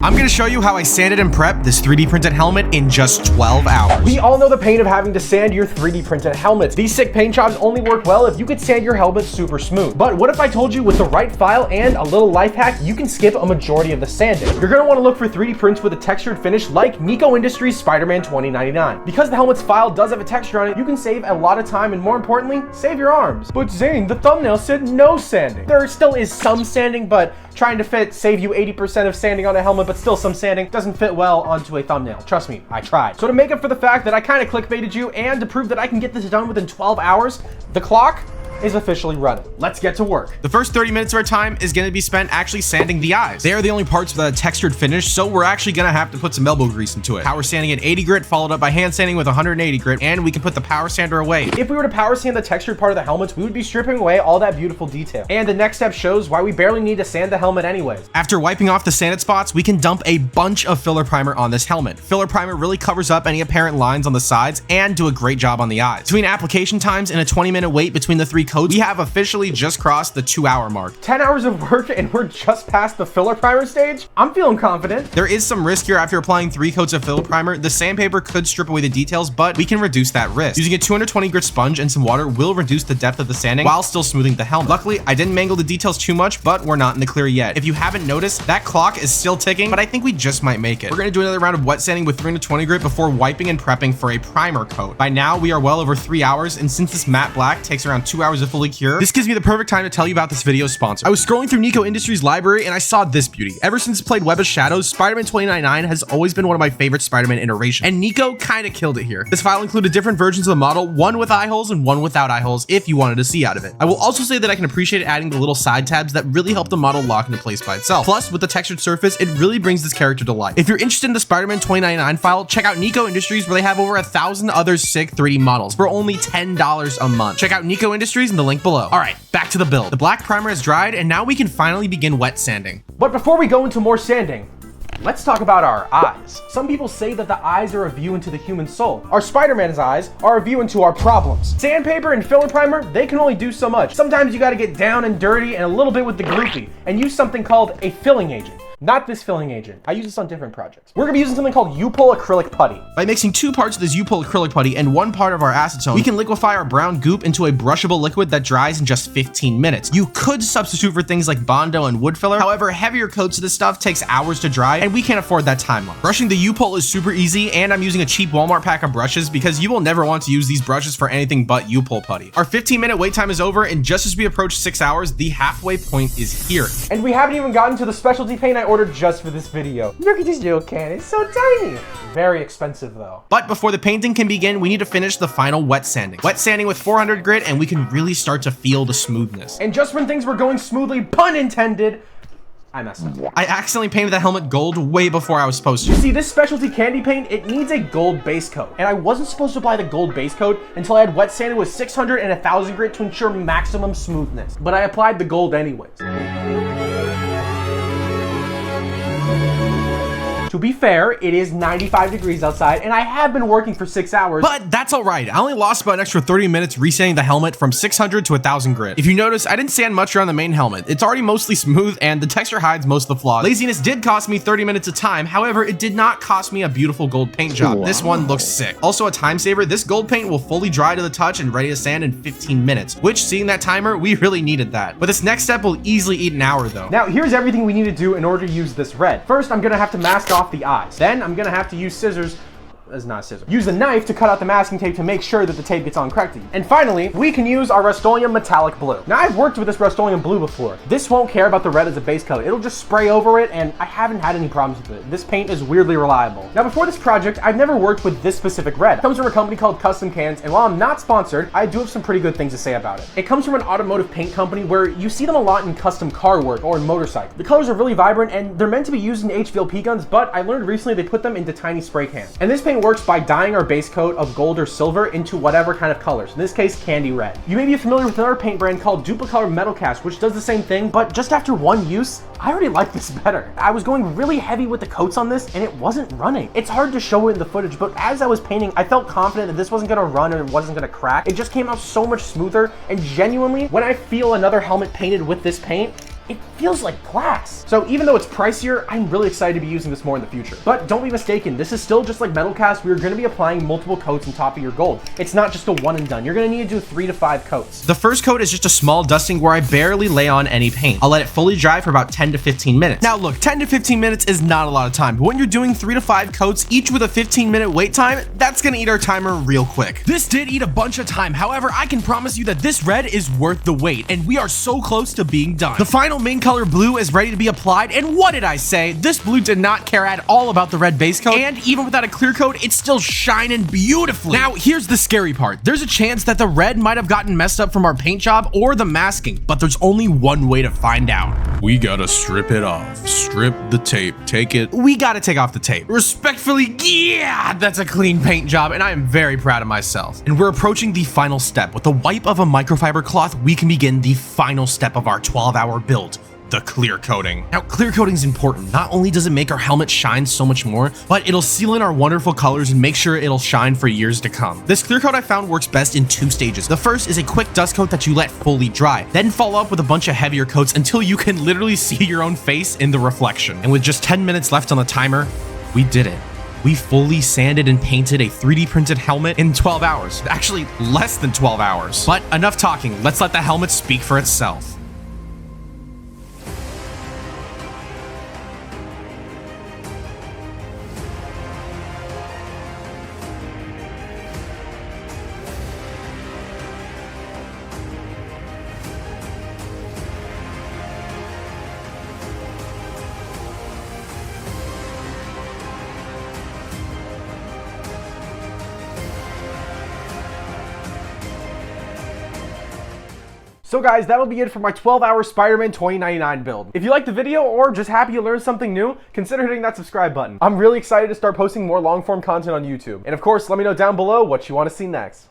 I'm gonna show you how I sanded and prepped this 3D printed helmet in just 12 hours. We all know the pain of having to sand your 3D printed helmets. These sick paint jobs only work well if you could sand your helmet super smooth. But what if I told you with the right file and a little life hack, you can skip a majority of the sanding? You're gonna wanna look for 3D prints with a textured finish like NIKKO Industries Spider-Man2099. Because the helmet's file does have a texture on it, you can save a lot of time and more importantly, save your arms. But Zane, the thumbnail said no sanding. There still is some sanding, but trying to save you 80% of sanding on a helmet, but still some sanding doesn't fit well onto a thumbnail. Trust me, I tried. So to make up for the fact that I kind of clickbaited you and to prove that I can get this done within 12 hours, the clock is officially running. Let's get to work. The first 30 minutes of our time is gonna be spent actually sanding the eyes. They are the only parts with a textured finish, so we're actually gonna have to put some elbow grease into it. Power sanding at 80 grit, followed up by hand sanding with 180 grit, and we can put the power sander away. If we were to power sand the textured part of the helmets, we would be stripping away all that beautiful detail. And the next step shows why we barely need to sand the helmet anyways. After wiping off the sanded spots, we can dump a bunch of filler primer on this helmet. Filler primer really covers up any apparent lines on the sides and do a great job on the eyes. Between application times and a 20-minute wait between the 3 coats, we have officially just crossed the 2-hour mark. 10 hours of work and we're just past the filler primer stage? I'm feeling confident. There is some risk here after applying 3 coats of filler primer. The sandpaper could strip away the details, but we can reduce that risk. Using a 220 grit sponge and some water will reduce the depth of the sanding while still smoothing the helmet. Luckily, I didn't mangle the details too much, but we're not in the clear yet. If you haven't noticed, that clock is still ticking, but I think we just might make it. We're gonna do another round of wet sanding with 320 grit before wiping and prepping for a primer coat. By now, we are well over 3 hours, and since this matte black takes around 2 hours to fully cure, this gives me the perfect time to tell you about this video's sponsor. I was scrolling through NIKKO Industries library and I saw this beauty. Ever since I played Web of Shadows, Spider-Man2099 has always been one of my favorite Spider-Man iterations, and NIKKO kind of killed it here. This file included different versions of the model, one with eye holes and one without eye holes if you wanted to see out of it. I will also say that I can appreciate adding the little side tabs that really help the model lock into place by itself. Plus, with the textured surface, it really brings this character to life. If you're interested in the Spider-Man2099 file, check out NIKKO Industries where they have over 1,000 other sick 3D models for only $10 a month. Check out NIKKO Industries in the link below. All right, back to the build. The black primer has dried and now we can finally begin wet sanding. But before we go into more sanding, let's talk about our eyes. Some people say that the eyes are a view into the human soul. Our Spider-Man's eyes are a view into our problems. Sandpaper and filler primer, they can only do so much. Sometimes you gotta get down and dirty and a little bit with the groupie and use something called a filling agent. Not this filling agent. I use this on different projects. We're gonna be using something called U-Pull acrylic putty. By mixing 2 parts of this U-Pull acrylic putty and 1 part of our acetone, we can liquefy our brown goop into a brushable liquid that dries in just 15 minutes. You could substitute for things like Bondo and wood filler. However, heavier coats of this stuff takes hours to dry and we can't afford that timeline. Brushing the U-Pull is super easy, and I'm using a cheap Walmart pack of brushes because you will never want to use these brushes for anything but U-Pull putty. Our 15-minute wait time is over, and just as we approach 6 hours, the halfway point is here. And we haven't even gotten to the specialty paint I ordered just for this video. Look at this little can, it's so tiny. Very expensive though. But before the painting can begin, we need to finish the final wet sanding. Wet sanding with 400 grit, and we can really start to feel the smoothness. And just when things were going smoothly, pun intended, I messed up. I accidentally painted the helmet gold way before I was supposed to. See, this specialty candy paint, it needs a gold base coat. And I wasn't supposed to apply the gold base coat until I had wet sanded with 600 and 1,000 grit to ensure maximum smoothness. But I applied the gold anyways. To be fair, it is 95 degrees outside, and I have been working for 6 hours. But that's all right. I only lost about an extra 30 minutes resanding the helmet from 600 to 1,000 grit. If you notice, I didn't sand much around the main helmet. It's already mostly smooth, and the texture hides most of the flaws. Laziness did cost me 30 minutes of time. However, it did not cost me a beautiful gold paint job. Wow. This one looks sick. Also a time saver, this gold paint will fully dry to the touch and ready to sand in 15 minutes, which, seeing that timer, we really needed that. But this next step will easily eat an hour though. Now, here's everything we need to do in order to use this red. First, I'm gonna have to mask off the eyes. Then I'm gonna have to use scissors. That's not a scissor. Use a knife to cut out the masking tape to make sure that the tape gets on correctly. And finally, we can use our Rustoleum metallic blue. Now, I've worked with this Rustoleum blue before. This won't care about the red as a base coat. It'll just spray over it, and I haven't had any problems with it. This paint is weirdly reliable. Now, before this project, I've never worked with this specific red. It comes from a company called Custom Cans, and while I'm not sponsored, I do have some pretty good things to say about it. It comes from an automotive paint company where you see them a lot in custom car work or in motorcycles. The colors are really vibrant, and they're meant to be used in HVLP guns, but I learned recently they put them into tiny spray cans. And this paint works by dyeing our base coat of gold or silver into whatever kind of colors, in this case candy red. You may be familiar with another paint brand called Duplicolor Metal Cast, which does the same thing, but just after one use, I already like this better. I was going really heavy with the coats on this and it wasn't running. It's hard to show it in the footage, but as I was painting, I felt confident that this wasn't gonna run or it wasn't gonna crack. It just came out so much smoother, and genuinely, when I feel another helmet painted with this paint, it feels like glass. So even though it's pricier, I'm really excited to be using this more in the future. But don't be mistaken, this is still just like metal cast. We're gonna be applying multiple coats on top of your gold. It's not just a one and done. You're gonna need to do 3 to 5 coats. The first coat is just a small dusting where I barely lay on any paint. I'll let it fully dry for about 10 to 15 minutes. Now look, 10 to 15 minutes is not a lot of time, but when you're doing 3 to 5 coats, each with a 15-minute wait time, that's gonna eat our timer real quick. This did eat a bunch of time. However, I can promise you that this red is worth the wait, and we are so close to being done. The final main color blue is ready to be applied, and what did I say? This blue did not care at all about the red base coat, and even without a clear coat, it's still shining beautifully. Now, here's the scary part. There's a chance that the red might have gotten messed up from our paint job or the masking, but there's only one way to find out. We gotta strip it off. Strip the tape. Take it. We gotta take off the tape. Respectfully, yeah, that's a clean paint job, and I am very proud of myself. And we're approaching the final step. With the wipe of a microfiber cloth, we can begin the final step of our 12-hour build. The clear coating. Now, clear coating is important. Not only does it make our helmet shine so much more, but it'll seal in our wonderful colors and make sure it'll shine for years to come. This clear coat I found works best in 2 stages. The first is a quick dust coat that you let fully dry, then follow up with a bunch of heavier coats until you can literally see your own face in the reflection. And with just 10 minutes left on the timer, we did it. We fully sanded and painted a 3D printed helmet in 12 hours. Actually, less than 12 hours. But enough talking. Let's let the helmet speak for itself. So guys, that'll be it for my 12-hour Spider-Man 2099 build. If you liked the video or just happy you learned something new, consider hitting that subscribe button. I'm really excited to start posting more long-form content on YouTube. And of course, let me know down below what you want to see next.